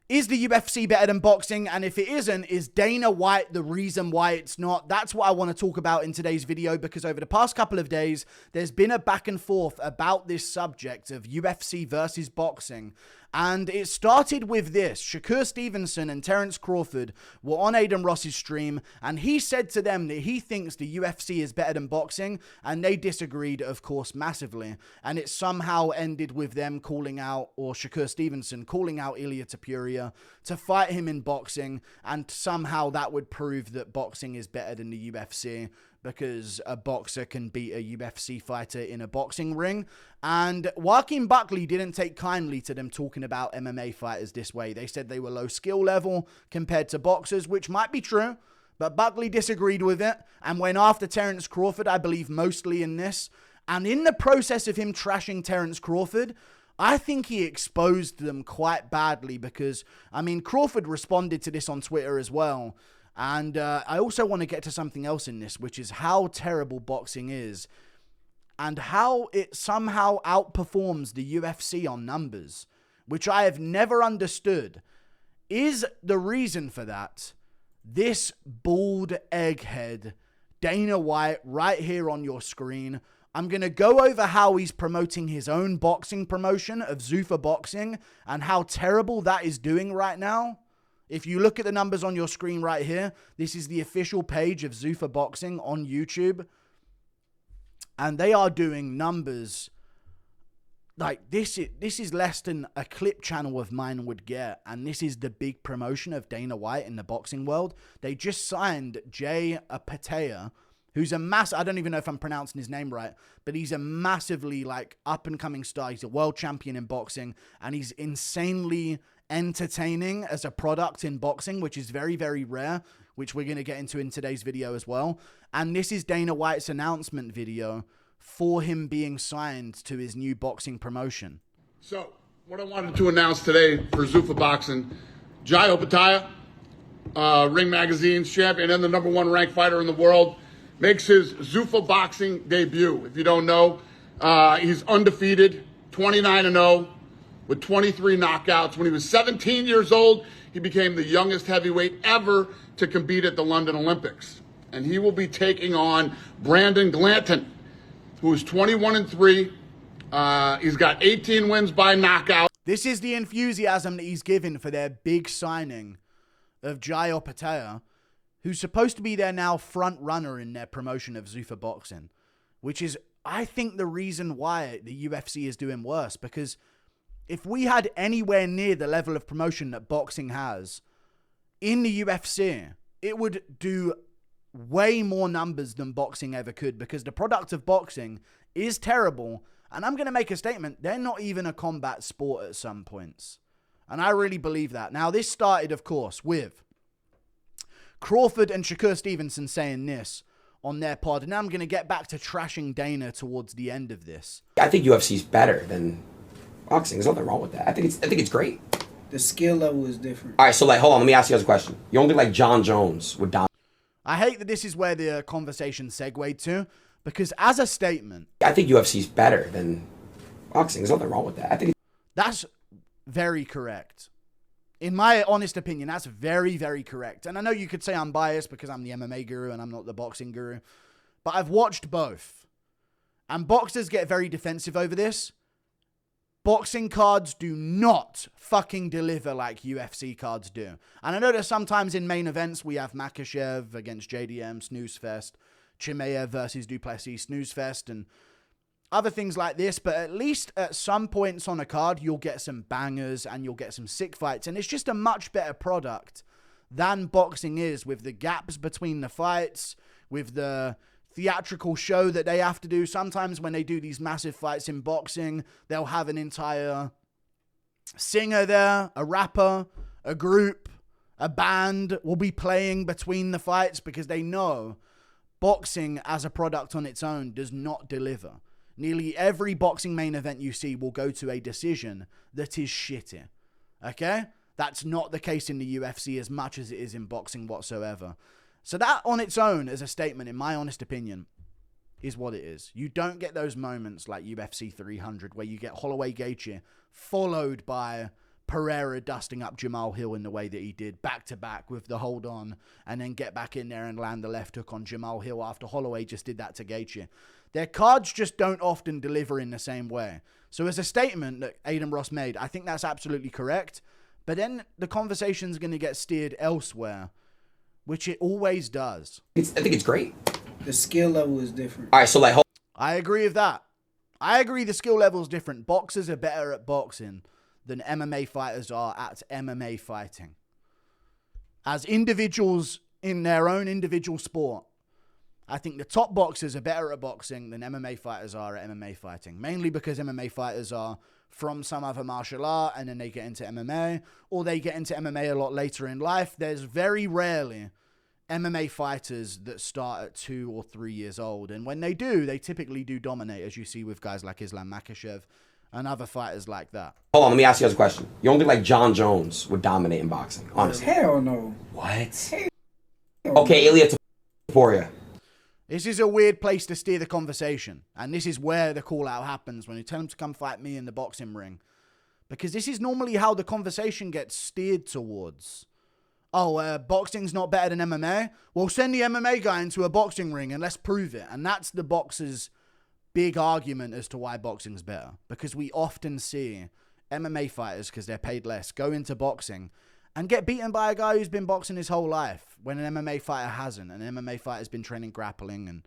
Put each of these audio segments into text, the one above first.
Is the UFC better than boxing? And if it isn't, is Dana White the reason why it's not? That's what I want to talk about in today's video, because over the past couple of days, there's been a back and forth about this subject of UFC versus boxing. And it started with this. Shakur Stevenson and Terence Crawford were on Aiden Ross's stream, and he said to them that he thinks the UFC is better than boxing, and they disagreed, of course, massively. And it somehow ended with them calling out, or Shakur Stevenson calling out Ilia Topuria to fight him in boxing, and somehow that would prove that boxing is better than the UFC, because a boxer can beat a UFC fighter in a boxing ring. And Joaquin Buckley didn't take kindly to them talking about MMA fighters this way. They said they were low skill level compared to boxers, which might be true, but Buckley disagreed with it and went after Terence Crawford, I believe, mostly in this. And in the process of him trashing Terence Crawford, I think he exposed them quite badly, because, I mean, Crawford responded to this on Twitter as well. And I also want to get to something else in this, which is how terrible boxing is and how it somehow outperforms the UFC on numbers, which I have never understood. Is the reason for that this bald egghead, Dana White, right here on your screen? I'm going to go over how he's promoting his own boxing promotion of Zuffa Boxing and how terrible that is doing right now. If you look at the numbers on your screen right here, this is the official page of Zuffa Boxing on YouTube. And they are doing numbers like this is less than a clip channel of mine would get. And this is the big promotion of Dana White in the boxing world. They just signed Jay Apatea, who's a I don't even know if I'm pronouncing his name right, but he's a massively like up and coming star. He's a world champion in boxing, and he's insanely entertaining as a product in boxing, which is very, very rare, which we're going to get into in today's video as well. And this is Dana White's announcement video for him being signed to his new boxing promotion. So, what I wanted to announce today for Zuffa Boxing, Jai Opataya, Ring Magazine's champion and the #1 ranked fighter in the world, makes his Zuffa Boxing debut. If you don't know, he's undefeated, 29-0. with 23 knockouts. When he was 17 years old, he became the youngest heavyweight ever to compete at the London Olympics. And he will be taking on Brandon Glanton, who is 21-3. He's got 18 wins by knockout. This is the enthusiasm that he's given for their big signing of Jai Opataya, who's supposed to be their now front runner in their promotion of Zuffa Boxing, which is, I think, the reason why the UFC is doing worse, because if we had anywhere near the level of promotion that boxing has in the UFC, it would do way more numbers than boxing ever could, because the product of boxing is terrible. And I'm going to make a statement. They're not even a combat sport at some points. And I really believe that. Now, this started, of course, with Crawford and Shakur Stevenson saying this on their pod. And now I'm going to get back to trashing Dana towards the end of this. I think UFC's better than boxing. There's nothing wrong with that. I think it's great. The skill level is different. All right, so hold on. Let me ask you guys a question. You don't think like John Jones would dominate? I hate that this is where the conversation segued to, because as a statement, I think UFC's better than boxing. There's nothing wrong with that. I think that's very correct. In my honest opinion, that's very, very correct. And I know you could say I'm biased because I'm the MMA guru and I'm not the boxing guru, but I've watched both. And boxers get very defensive over this. Boxing cards do not fucking deliver like UFC cards do. And I know that sometimes in main events we have Makhachev against JDM, Snooze Fest, Chimaev versus Duplessis, Snooze Fest, and other things like this. But at least at some points on a card, you'll get some bangers and you'll get some sick fights. And it's just a much better product than boxing is, with the gaps between the fights, with the theatrical show that they have to do. Sometimes when they do these massive fights in boxing, they'll have an entire singer there, a rapper, a group, a band will be playing between the fights, because they know boxing as a product on its own does not deliver. Nearly every boxing main event you see will go to a decision that is shitty. Okay? That's not the case in the UFC as much as it is in boxing whatsoever. So that on its own, as a statement, in my honest opinion, is what it is. You don't get those moments like UFC 300 where you get Holloway Gaethje followed by Pereira dusting up Jamal Hill in the way that he did, back to back with the hold on, and then get back in there and land the left hook on Jamal Hill after Holloway just did that to Gaethje. Their cards just don't often deliver in the same way. So as a statement that Aiden Ross made, I think that's absolutely correct. But then the conversation's going to get steered elsewhere, which it always does. I think it's great. The skill level is different. All right, so like, I agree with that. I agree the skill level is different. Boxers are better at boxing than MMA fighters are at MMA fighting. As individuals in their own individual sport, I think the top boxers are better at boxing than MMA fighters are at MMA fighting. Mainly because MMA fighters are from some other martial art and then they get into MMA, or they get into MMA a lot later in life. There's very rarely MMA fighters that start at 2 or 3 years old. And when they do, they typically do dominate, as you see with guys like Islam Makhachev and other fighters like that. hold on, let me ask you guys a question. You don't think like John Jones would dominate in boxing, honestly? Hell no. What? Okay, Ilya Taporia. This is a weird place to steer the conversation. And this is where the call out happens when you tell him to come fight me in the boxing ring. Because this is normally how the conversation gets steered towards. Oh, boxing's not better than MMA? Well, send the MMA guy into a boxing ring and let's prove it. And that's the boxer's big argument as to why boxing's better. Because we often see MMA fighters, because they're paid less, go into boxing and get beaten by a guy who's been boxing his whole life when an MMA fighter hasn't. An MMA fighter's been training grappling and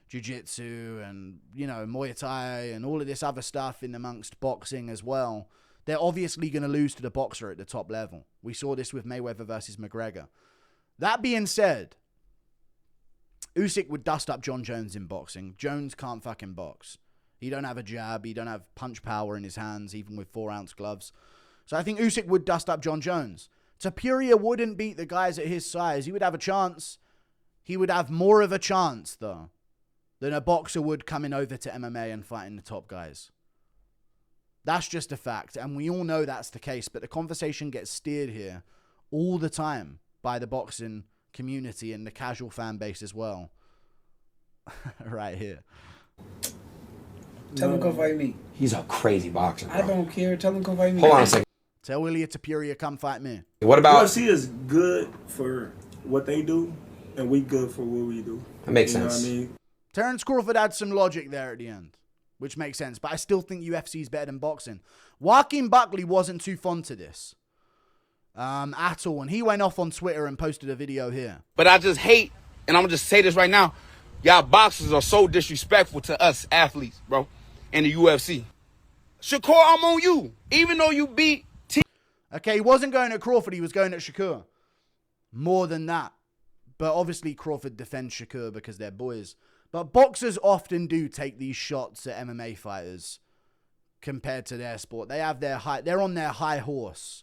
jiu-jitsu and, you know, Muay Thai and all of this other stuff in amongst boxing as well. They're obviously going to lose to the boxer at the top level. We saw this with Mayweather versus McGregor. That being said, Usyk would dust up John Jones in boxing. Jones can't fucking box. He don't have a jab. He don't have punch power in his hands, even with 4-ounce gloves. So I think Usyk would dust up John Jones. Tapuria wouldn't beat the guys at his size. He would have a chance. He would have more of a chance, though, than a boxer would coming over to MMA and fighting the top guys. That's just a fact, and we all know that's the case, but the conversation gets steered here all the time by the boxing community and the casual fan base as well. Right here. Tell him come fight me. He's a crazy boxer, bro. I don't care. Tell him come fight me. Hold on a second. Tell Ilya Tapuria, come fight me. What about... UFC is good for what they do, and we good for what we do. That makes You know sense. what I mean? Terence Crawford had some logic there at the end, which makes sense, but I still think UFC is better than boxing. Joaquin Buckley wasn't too fond to this at all, and he went off on Twitter and posted a video here. But I just hate, and I'm going to just say this right now, y'all boxers are so disrespectful to us athletes, bro, in the UFC. Shakur, I'm on you. Even though you beat Okay, he wasn't going at Crawford, he was going at Shakur. More than that. But obviously Crawford defends Shakur because they're boys. But boxers often do take these shots at MMA fighters compared to their sport. They have they're on their high horse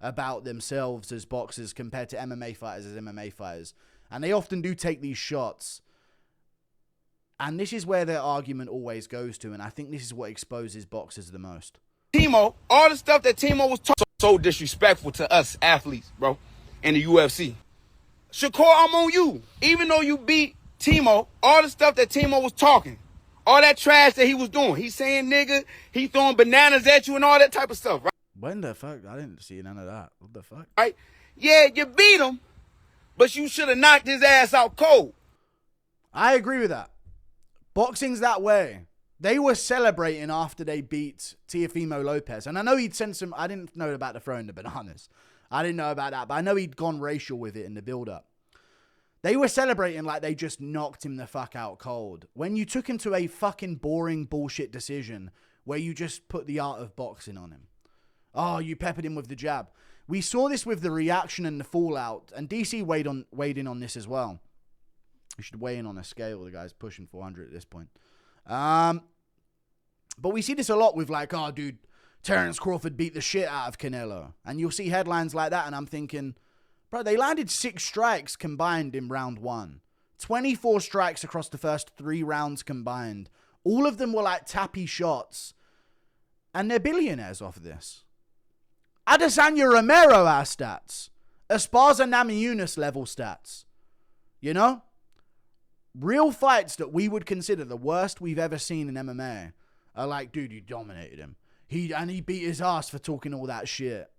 about themselves as boxers compared to MMA fighters as MMA fighters. And they often do take these shots. And this is where their argument always goes to, and I think this is what exposes boxers the most. Timo, all the stuff that Timo was talking, so disrespectful to us athletes, bro, in the UFC. Shakur, I'm on you. Even though you beat Timo, all the stuff that Timo was talking, all that trash that he was doing, he's saying nigga, he throwing bananas at you and all that type of stuff, right? When the fuck? I didn't see none of that. What the fuck? Right? Yeah, you beat him, but you should have knocked his ass out cold. I agree with that. Boxing's that way. They were celebrating after they beat Teofimo Lopez. And I know he'd sent some... I didn't know about the throwing the bananas. I didn't know about that. But I know he'd gone racial with it in the build-up. They were celebrating like they just knocked him the fuck out cold. When you took him to a fucking boring bullshit decision where you just put the art of boxing on him. Oh, you peppered him with the jab. We saw this with the reaction and the fallout. And DC weighed in on this as well. You should weigh in on a scale. The guy's pushing 400 at this point. But we see this a lot with like, oh, dude, Terence Crawford beat the shit out of Canelo. And you'll see headlines like that, and I'm thinking, bro, they landed 6 strikes combined in round 1. 24 strikes across the first 3 rounds combined. All of them were like tappy shots. And they're billionaires off of this. Adesanya Romero has stats. Esparza Namajunas level stats. You know? Real fights that we would consider the worst we've ever seen in MMA are like, dude, you dominated him. He beat his ass for talking all that shit.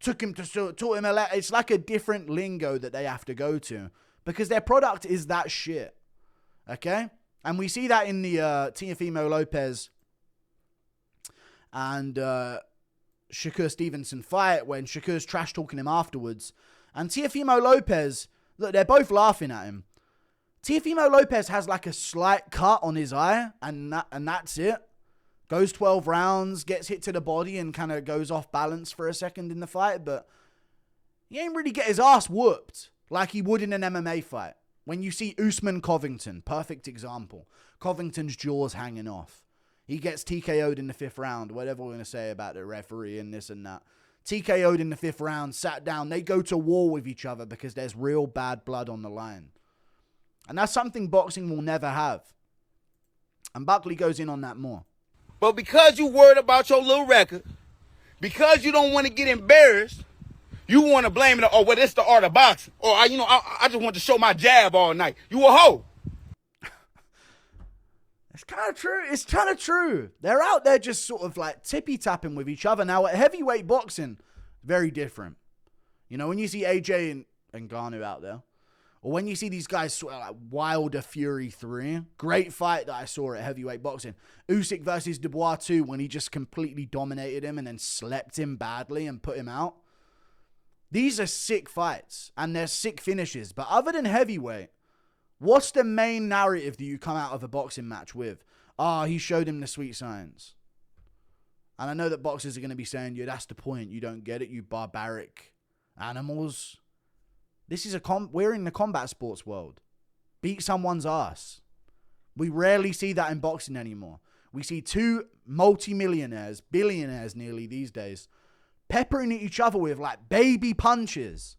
taught him it's like a different lingo that they have to go to because their product is that shit. Okay? And we see that in the Teofimo Lopez and Shakur Stevenson fight when Shakur's trash talking him afterwards. And Teofimo Lopez, look, they're both laughing at him. Teofimo Lopez has like a slight cut on his eye, and that's it. Goes 12 rounds, gets hit to the body, and kind of goes off balance for a second in the fight, but he ain't really get his ass whooped like he would in an MMA fight. When you see Usman Covington, perfect example. Covington's jaw's hanging off. He gets TKO'd in the 5th round, whatever we're going to say about the referee and this and that. TKO'd in the 5th round, sat down. They go to war with each other because there's real bad blood on the line. And that's something boxing will never have. And Buckley goes in on that more. But because you worried about your little record, because you don't want to get embarrassed, you want to blame it. Oh, well, it's the art of boxing. Or, I just want to show my jab all night. You a hoe. It's kind of true. It's kind of true. They're out there just sort of like tippy-tapping with each other. Now, at heavyweight boxing, very different. You know, when you see AJ and Ngannou out there, or when you see these guys sort of like Wilder Fury 3, great fight that I saw at heavyweight boxing. Usyk versus Dubois 2, when he just completely dominated him and then slept him badly and put him out. These are sick fights, and they're sick finishes. But other than heavyweight, what's the main narrative that you come out of a boxing match with? He showed him the sweet science. And I know that boxers are going to be saying, yeah, that's the point. You don't get it, you barbaric animals. This is we're in the combat sports world. Beat someone's ass. We rarely see that in boxing anymore. We see two multi-millionaires, billionaires nearly these days, peppering at each other with like baby punches.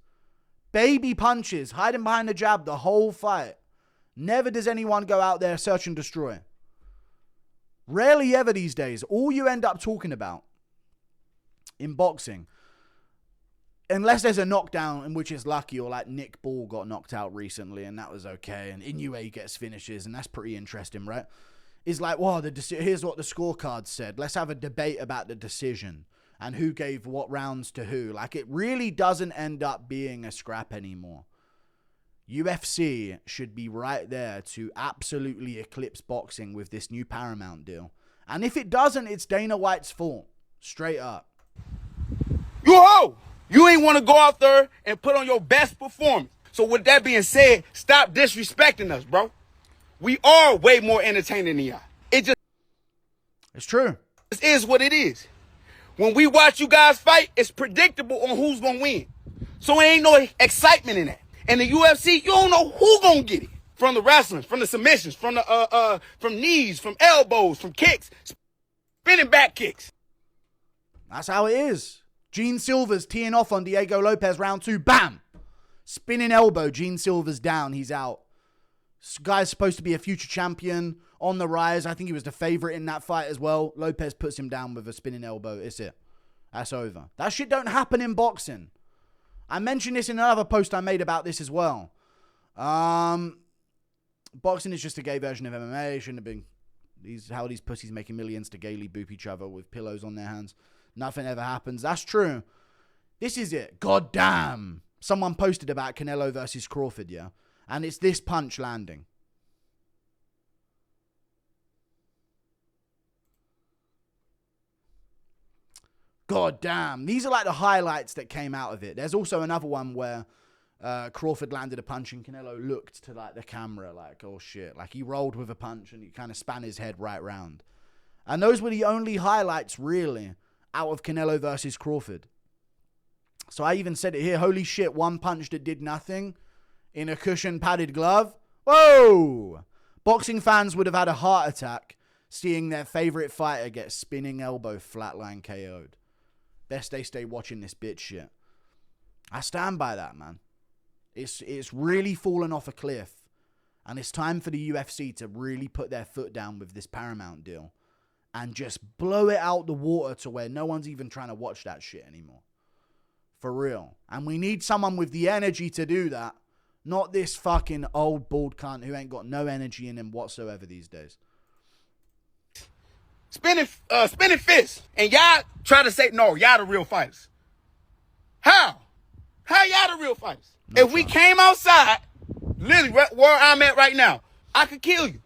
Baby punches, hiding behind the jab the whole fight. Never does anyone go out there search and destroy. Rarely ever these days. All you end up talking about in boxing, unless there's a knockdown in which it's lucky, or like Nick Ball got knocked out recently and that was okay, and Inoue gets finishes and that's pretty interesting, right? Is like, well, here's what the scorecards said. Let's have a debate about the decision and who gave what rounds to who. Like, it really doesn't end up being a scrap anymore. UFC should be right there to absolutely eclipse boxing with this new Paramount deal. And if it doesn't, it's Dana White's fault. Straight up. You a hoe. You ain't want to go out there and put on your best performance. So with that being said, stop disrespecting us, bro. We are way more entertaining than y'all. It's true. This is what it is. When we watch you guys fight, it's predictable on who's going to win. So there ain't no excitement in that. And the UFC, you don't know who going to get it. From the wrestling, from the submissions, from knees, from elbows, from kicks, spinning back kicks. That's how it is. Gene Silver's teeing off on Diego Lopez round 2. Bam! Spinning elbow. Gene Silver's down. He's out. This guy's supposed to be a future champion, on the rise. I think he was the favorite in that fight as well. Lopez puts him down with a spinning elbow. It's it. That's over. That shit don't happen in boxing. I mentioned this in another post I made about this as well. Boxing is just a gay version of MMA. It shouldn't have been. How these pussies making millions to gaily boop each other with pillows on their hands. Nothing ever happens. That's true. This is it. God damn. Someone posted about Canelo versus Crawford, yeah? And it's this punch landing. God damn. These are like the highlights that came out of it. There's also another one where Crawford landed a punch and Canelo looked to like the camera like, oh shit. Like he rolled with a punch and he kind of span his head right round. And those were the only highlights really out of Canelo versus Crawford. So I even said it here. Holy shit, one punch that did nothing in a cushion padded glove. Whoa! Boxing fans would have had a heart attack seeing their favorite fighter get spinning elbow flatline KO'd. Best they stay watching this bitch shit. I stand by that, man. It's really fallen off a cliff. And it's time for the UFC to really put their foot down with this Paramount deal. And just blow it out the water to where no one's even trying to watch that shit anymore. For real. And we need someone with the energy to do that. Not this fucking old bald cunt who ain't got no energy in him whatsoever these days. Spinning fists. And y'all try to say, no, y'all the real fighters. How? How y'all the real fighters? If we came outside, literally where I'm at right now, I could kill you.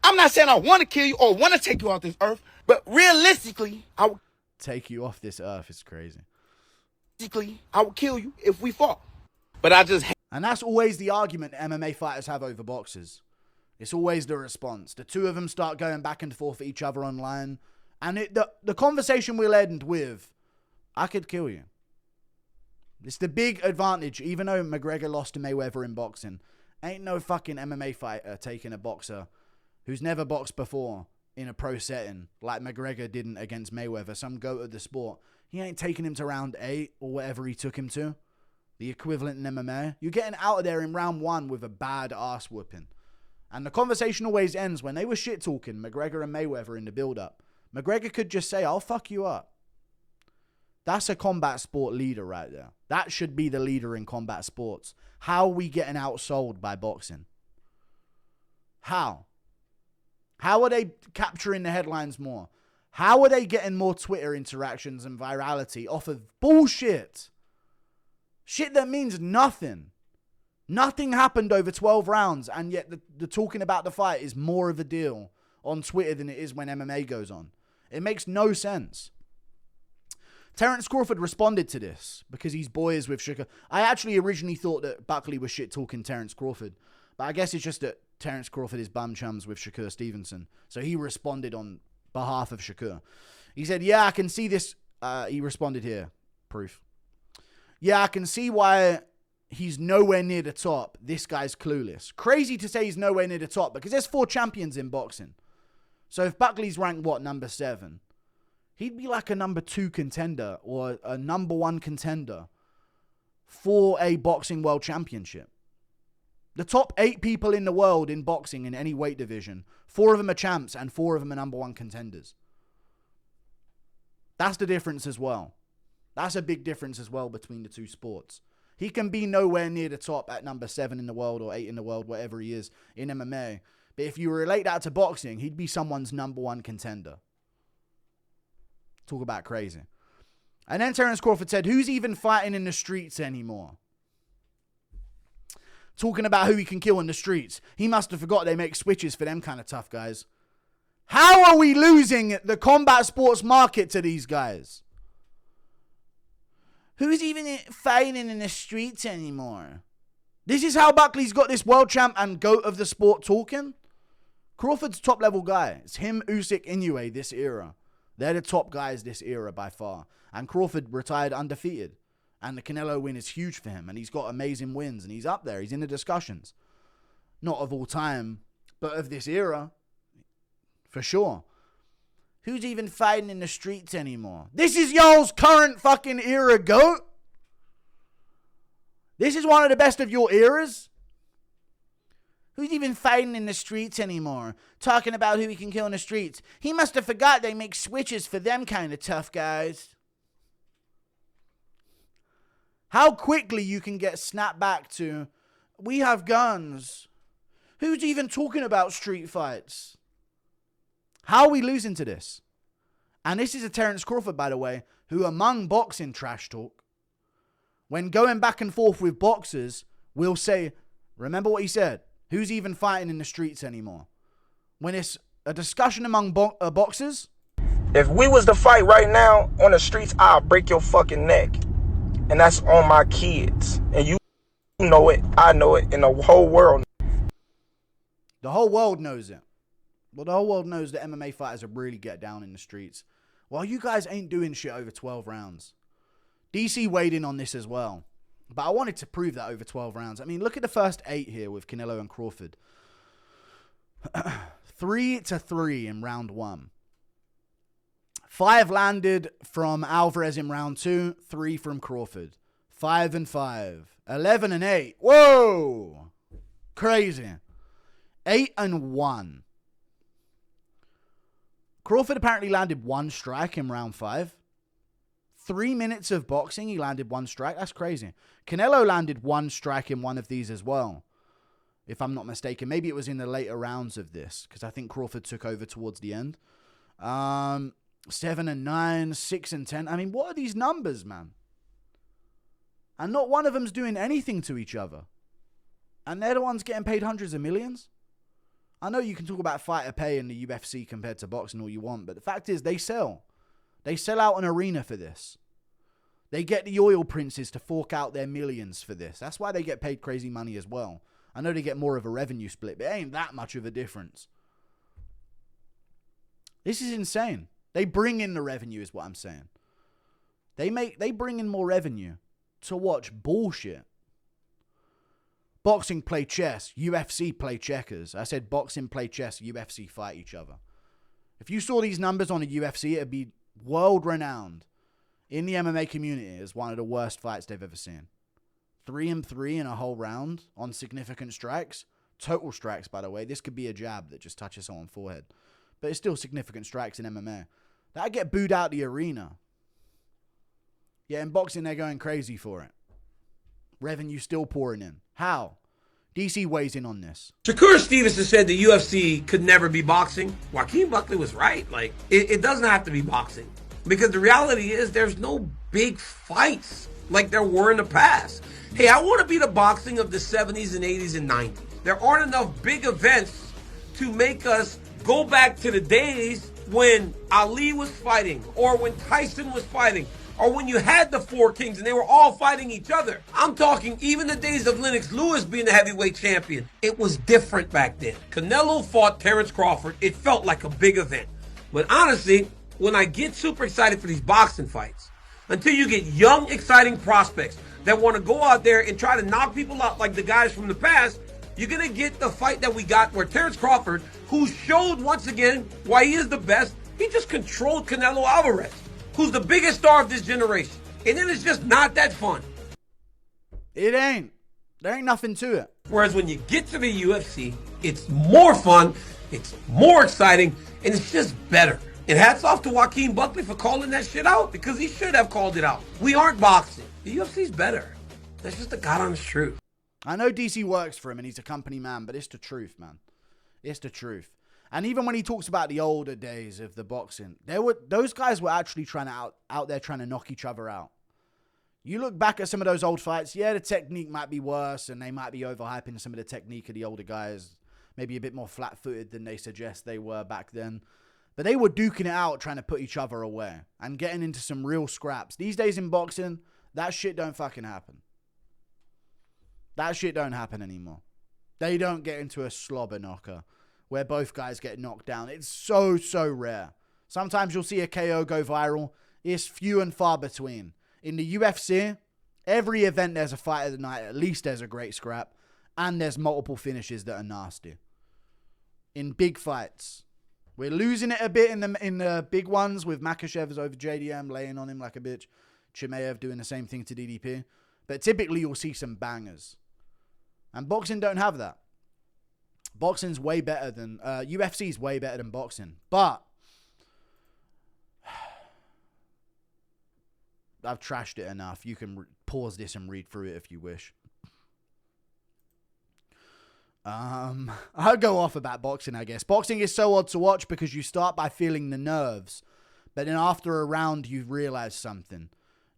I'm not saying I want to kill you or want to take you off this earth, but realistically, I would Take you off this earth is crazy. Kill you if we fought. But I just And that's always the argument MMA fighters have over boxers. It's always the response. The two of them start going back and forth at each other online. And the conversation will end with, I could kill you. It's the big advantage. Even though McGregor lost to Mayweather in boxing, ain't no fucking MMA fighter taking a boxer who's never boxed before in a pro setting like McGregor didn't against Mayweather, some goat of the sport. He ain't taking him to round 8 or whatever he took him to. The equivalent in MMA. You're getting out of there in round 1 with a bad ass whooping. And the conversation always ends when they were shit talking McGregor and Mayweather in the build up. McGregor could just say, I'll fuck you up. That's a combat sport leader right there. That should be the leader in combat sports. How are we getting outsold by boxing? How? How are they capturing the headlines more? How are they getting more Twitter interactions and virality off of bullshit? Shit that means nothing. Nothing happened over 12 rounds, and yet the talking about the fight is more of a deal on Twitter than it is when MMA goes on. It makes no sense. Terence Crawford responded to this because he's boys with Shakur. I actually originally thought that Buckley was shit talking Terence Crawford, but I guess it's just that Terence Crawford is bum chums with Shakur Stevenson. So he responded on behalf of Shakur. He said, yeah, I can see this. He responded here. Proof. Yeah, I can see why he's nowhere near the top. This guy's clueless. Crazy to say he's nowhere near the top because there's 4 champions in boxing. So if Buckley's ranked, number 7, he'd be like a number 2 contender or a number 1 contender for a boxing world championship. The top 8 people in the world in boxing in any weight division, 4 of them are champs and 4 of them are number 1 contenders. That's the difference as well. That's a big difference as well between the two sports. He can be nowhere near the top at number 7 in the world or 8 in the world, whatever he is in MMA. But if you relate that to boxing, he'd be someone's number 1 contender. Talk about crazy. And then Terence Crawford said, who's even fighting in the streets anymore? Talking about who he can kill in the streets. He must have forgot they make switches for them kind of tough guys. How are we losing the combat sports market to these guys? Who's even fighting in the streets anymore? This is how Buckley's got this world champ and GOAT of the sport talking? Crawford's top level guy. It's him, Usyk, Inoue this era. They're the top guys this era by far. And Crawford retired undefeated. And the Canelo win is huge for him. And he's got amazing wins. And he's up there. He's in the discussions. Not of all time, but of this era. For sure. Who's even fighting in the streets anymore? This is y'all's current fucking era, GOAT. This is one of the best of your eras. Who's even fighting in the streets anymore? Talking about who he can kill in the streets. He must have forgot they make switches for them kind of tough guys. How quickly you can get snapped back to, we have guns. Who's even talking about street fights? How are we losing to this? And this is a Terence Crawford, by the way, who among boxing trash talk, when going back and forth with boxers, will say, remember what he said, who's even fighting in the streets anymore? When it's a discussion among boxers. If we was to fight right now on the streets, I'll break your fucking neck. And that's on my kids. And you know it, I know it, and the whole world. The whole world knows it. Well, the whole world knows that MMA fighters are really get down in the streets. Well, you guys ain't doing shit over 12 rounds. DC weighed in on this as well. But I wanted to prove that over 12 rounds. I mean, look at the first 8 here with Canelo and Crawford. 3-3 in round 1. 5 landed from Alvarez in round 2. 3 from Crawford. 5-5. 11-8. Whoa! Crazy. 8-1. Crawford apparently landed 1 strike in round 5. 3 minutes of boxing, he landed 1 strike. That's crazy. Canelo landed 1 strike in one of these as well, if I'm not mistaken. Maybe it was in the later rounds of this, because I think Crawford took over towards the end. 7-9, 6-10. I mean, what are these numbers, man? And not one of them's doing anything to each other. And they're the ones getting paid hundreds of millions. I know you can talk about fighter pay in the UFC compared to boxing all you want, but the fact is they sell. They sell out an arena for this. They get the oil princes to fork out their millions for this. That's why they get paid crazy money as well. I know they get more of a revenue split, but it ain't that much of a difference. This is insane. They bring in the revenue is what I'm saying. They bring in more revenue to watch bullshit. Boxing play chess, UFC play checkers. I said boxing play chess, UFC fight each other. If you saw these numbers on a UFC, it'd be world renowned in the MMA community as one of the worst fights they've ever seen. 3-3 in a whole round on significant strikes. Total strikes, by the way. This could be a jab that just touches someone's forehead. But it's still significant strikes in MMA. That'd get booed out the arena. Yeah, in boxing, they're going crazy for it. Revenue still pouring in. How? DC weighs in on this. Shakur Stevenson said the UFC could never be boxing. Joaquin Buckley was right. Like, it doesn't have to be boxing. Because the reality is there's no big fights like there were in the past. Hey, I want to be the boxing of the 70s and 80s and 90s. There aren't enough big events to make us go back to the days when Ali was fighting, or when Tyson was fighting, or when you had the Four Kings and they were all fighting each other. I'm talking even the days of Lennox Lewis being the heavyweight champion. It was different back then. Canelo fought Terrence Crawford. It felt like a big event. But honestly, when I get super excited for these boxing fights, until you get young, exciting prospects that want to go out there and try to knock people out like the guys from the past, you're going to get the fight that we got where Terrence Crawford, who showed once again why he is the best, he just controlled Canelo Alvarez, who's the biggest star of this generation. And then it's just not that fun. It ain't. There ain't nothing to it. Whereas when you get to the UFC, it's more fun, it's more exciting, and it's just better. And hats off to Joaquin Buckley for calling that shit out, because he should have called it out. We aren't boxing. The UFC's better. That's just the God honest truth. I know DC works for him and he's a company man, but it's the truth, man. It's the truth. And even when he talks about the older days of the boxing, those guys were actually trying to out there trying to knock each other out. You look back at some of those old fights, yeah, the technique might be worse and they might be overhyping some of the technique of the older guys, maybe a bit more flat-footed than they suggest they were back then. But they were duking it out, trying to put each other away and getting into some real scraps. These days in boxing, that shit don't fucking happen. That shit don't happen anymore. They don't get into a slobber knocker where both guys get knocked down. It's so, so rare. Sometimes you'll see a KO go viral. It's few and far between. In the UFC, every event there's a fight of the night. At least there's a great scrap. And there's multiple finishes that are nasty. In big fights. We're losing it a bit in the big ones with Makashev's over JDM laying on him like a bitch. Chimaev doing the same thing to DDP. But typically you'll see some bangers. And boxing don't have that. Boxing's way better than... UFC's way better than boxing. But... I've trashed it enough. You can pause this and read through it if you wish. I'll go off about boxing, I guess. Boxing is so odd to watch because you start by feeling the nerves. But then after a round, you realize something.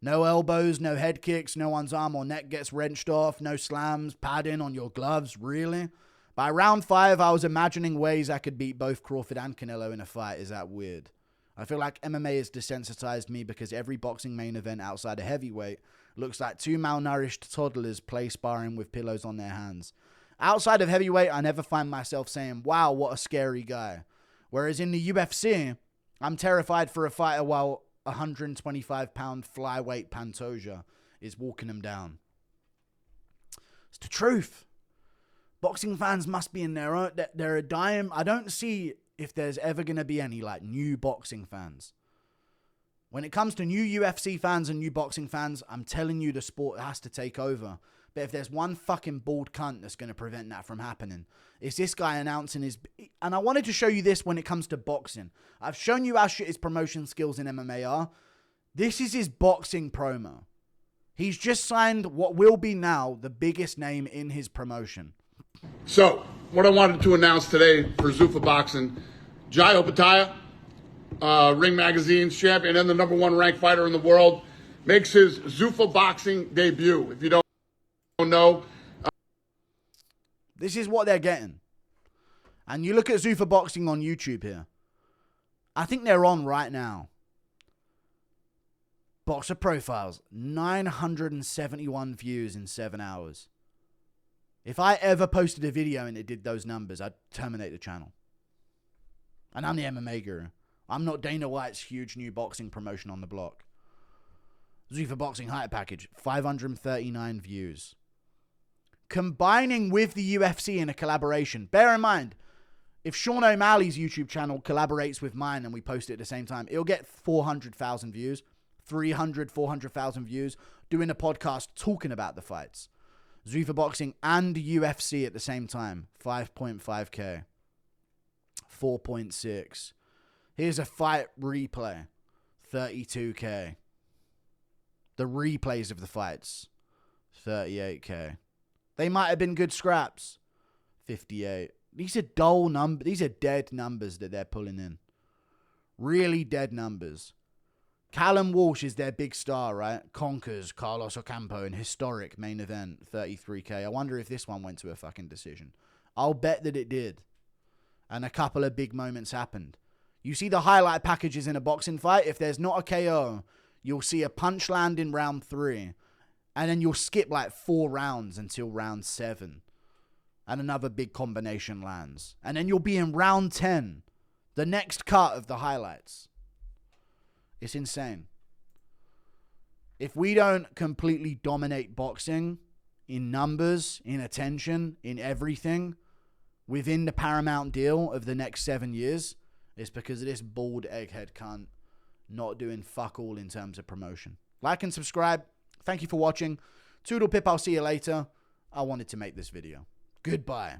No elbows, no head kicks, no one's arm or neck gets wrenched off, no slams, padding on your gloves, really? By round 5, I was imagining ways I could beat both Crawford and Canelo in a fight. Is that weird? I feel like MMA has desensitized me because every boxing main event outside of heavyweight looks like two malnourished toddlers play sparring with pillows on their hands. Outside of heavyweight, I never find myself saying, wow, what a scary guy. Whereas in the UFC, I'm terrified for a fighter while 125-pound flyweight Pantoja is walking him down. It's the truth. Boxing fans must be in their own... They're a dime. I don't see if there's ever going to be any, like, new boxing fans. When it comes to new UFC fans and new boxing fans, I'm telling you the sport has to take over. But if there's one fucking bald cunt that's going to prevent that from happening, it's this guy announcing his... And I wanted to show you this when it comes to boxing. I've shown you how shit his promotion skills in MMA are. This is his boxing promo. He's just signed what will be now the biggest name in his promotion. So, what I wanted to announce today for Zuffa Boxing, Jai Opataya, Ring Magazine's champion and the #1 ranked fighter in the world, makes his Zuffa boxing debut. If you don't know, this is what they're getting. And you look at Zuffa Boxing on YouTube here. I think they're on right now. Boxer profiles, 971 views in 7 hours. If I ever posted a video and it did those numbers, I'd terminate the channel. And I'm the MMA guru. I'm not Dana White's huge new boxing promotion on the block. Zuffa Boxing Height Package, 539 views. Combining with the UFC in a collaboration. Bear in mind, if Sean O'Malley's YouTube channel collaborates with mine and we post it at the same time, it'll get 400,000 views, 400,000 views, doing a podcast talking about the fights. Zuffa Boxing and UFC at the same time, 5.5K, 4.6. Here's a fight replay, 32K. The replays of the fights, 38K. They might have been good scraps, 58. These are dull numbers. These are dead numbers that they're pulling in. Really dead numbers. Callum Walsh is their big star, right? Conquers Carlos Ocampo in historic main event, 33K. I wonder if this one went to a fucking decision. I'll bet that it did. And a couple of big moments happened. You see the highlight packages in a boxing fight. If there's not a KO, you'll see a punch land in round 3. And then you'll skip like 4 rounds until round 7. And another big combination lands. And then you'll be in round 10. The next cut of the highlights. It's insane. If we don't completely dominate boxing in numbers, in attention, in everything, within the Paramount deal of the next 7 years, it's because of this bald egghead cunt not doing fuck all in terms of promotion. Like and subscribe. Thank you for watching. Toodle pip, I'll see you later. I wanted to make this video. Goodbye.